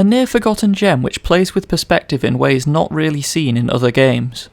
A near-forgotten gem which plays with perspective in ways not really seen in other games.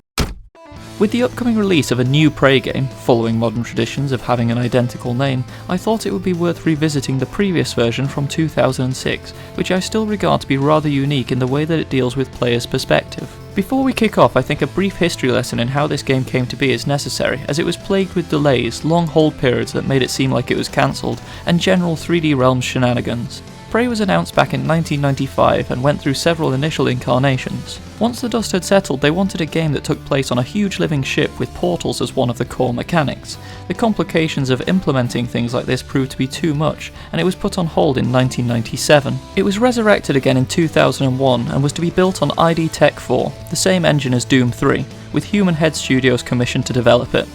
With the upcoming release of a new Prey game, following modern traditions of having an identical name, I thought it would be worth revisiting the previous version from 2006, which I still regard to be rather unique in the way that it deals with players' perspective. Before we kick off, I think a brief history lesson in how this game came to be is necessary, as it was plagued with delays, long hold periods that made it seem like it was cancelled, and general 3D Realms shenanigans. Prey was announced back in 1995 and went through several initial incarnations. Once the dust had settled, they wanted a game that took place on a huge living ship with portals as one of the core mechanics. The complications of implementing things like this proved to be too much, and it was put on hold in 1997. It was resurrected again in 2001 and was to be built on ID Tech 4, the same engine as Doom 3, with Human Head Studios commissioned to develop it.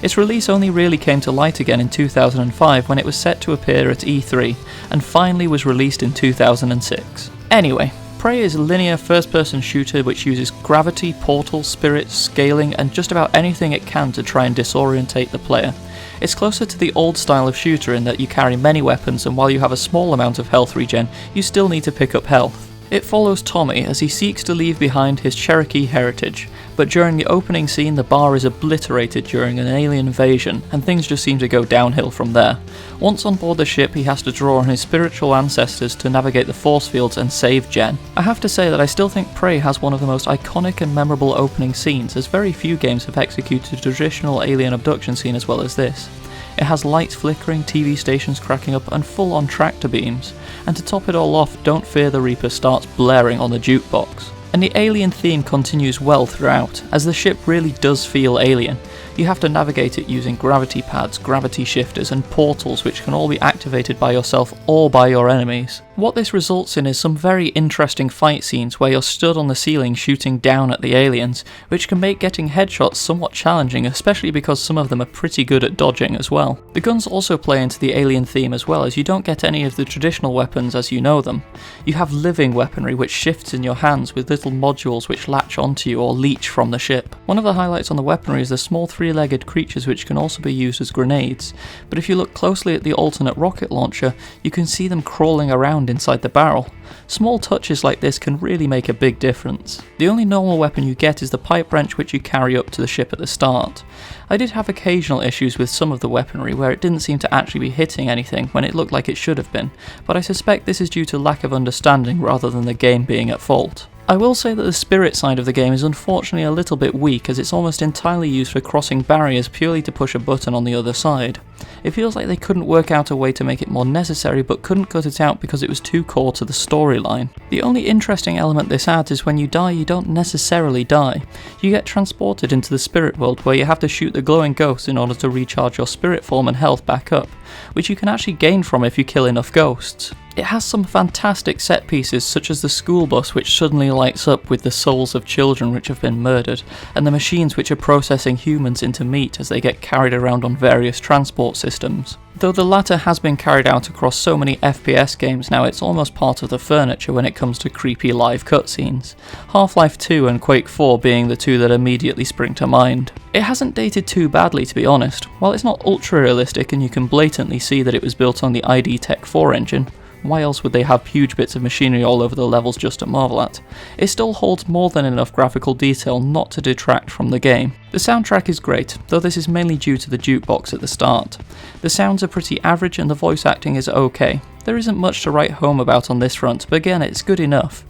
Its release only really came to light again in 2005 when it was set to appear at E3, and finally was released in 2006. Anyway, Prey is a linear first-person shooter which uses gravity, portals, spirits, scaling, and just about anything it can to try and disorientate the player. It's closer to the old style of shooter in that you carry many weapons, and while you have a small amount of health regen, you still need to pick up health. It follows Tommy as he seeks to leave behind his Cherokee heritage, but during the opening scene the bar is obliterated during an alien invasion, and things just seem to go downhill from there. Once on board the ship, he has to draw on his spiritual ancestors to navigate the force fields and save Jen. I have to say that I still think Prey has one of the most iconic and memorable opening scenes, as very few games have executed a traditional alien abduction scene as well as this. It has lights flickering, TV stations cracking up, and full-on tractor beams. And to top it all off, Don't Fear the Reaper starts blaring on the jukebox. And the alien theme continues well throughout, as the ship really does feel alien. You have to navigate it using gravity pads, gravity shifters, and portals which can all be activated by yourself or by your enemies. What this results in is some very interesting fight scenes where you're stood on the ceiling shooting down at the aliens, which can make getting headshots somewhat challenging, especially because some of them are pretty good at dodging as well. The guns also play into the alien theme as well, as you don't get any of the traditional weapons as you know them. You have living weaponry which shifts in your hands with little modules which latch onto you or leech from the ship. One of the highlights on the weaponry is the small three-legged creatures which can also be used as grenades, but if you look closely at the alternate rocket launcher, you can see them crawling around inside the barrel. Small touches like this can really make a big difference. The only normal weapon you get is the pipe wrench which you carry up to the ship at the start. I did have occasional issues with some of the weaponry where it didn't seem to actually be hitting anything when it looked like it should have been, but I suspect this is due to lack of understanding rather than the game being at fault. I will say that the spirit side of the game is unfortunately a little bit weak, as it's almost entirely used for crossing barriers purely to push a button on the other side. It feels like they couldn't work out a way to make it more necessary but couldn't cut it out because it was too core to the storyline. The only interesting element this adds is when you die, you don't necessarily die. You get transported into the spirit world where you have to shoot the glowing ghosts in order to recharge your spirit form and health back up, which you can actually gain from if you kill enough ghosts. It has some fantastic set pieces such as the school bus which suddenly lights up with the souls of children which have been murdered, and the machines which are processing humans into meat as they get carried around on various transport systems. Though the latter has been carried out across so many FPS games now, it's almost part of the furniture when it comes to creepy live cutscenes. Half-Life 2 and Quake 4 being the two that immediately spring to mind. It hasn't dated too badly, to be honest. While it's not ultra-realistic and you can blatantly see that it was built on the ID Tech 4 engine, why else would they have huge bits of machinery all over the levels just to marvel at? It still holds more than enough graphical detail not to detract from the game. The soundtrack is great, though this is mainly due to the jukebox at the start. The sounds are pretty average and the voice acting is okay. There isn't much to write home about on this front, but again it's good enough.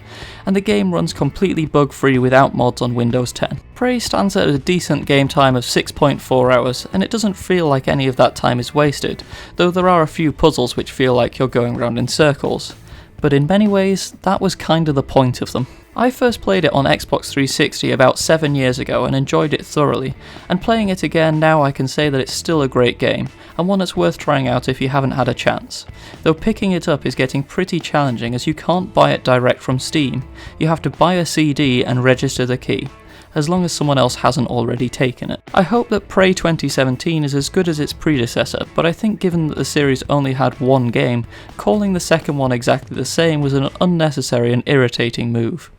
And the game runs completely bug-free without mods on Windows 10. Prey stands at a decent game time of 6.4 hours, and it doesn't feel like any of that time is wasted, though there are a few puzzles which feel like you're going round in circles. But in many ways, that was kinda the point of them. I first played it on Xbox 360 about 7 years ago and enjoyed it thoroughly, and playing it again now I can say that it's still a great game, and one that's worth trying out if you haven't had a chance. Though picking it up is getting pretty challenging as you can't buy it direct from Steam. You have to buy a CD and register the key, as long as someone else hasn't already taken it. I hope that Prey 2017 is as good as its predecessor, but I think given that the series only had one game, calling the second one exactly the same was an unnecessary and irritating move.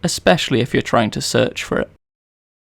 Especially if you're trying to search for it.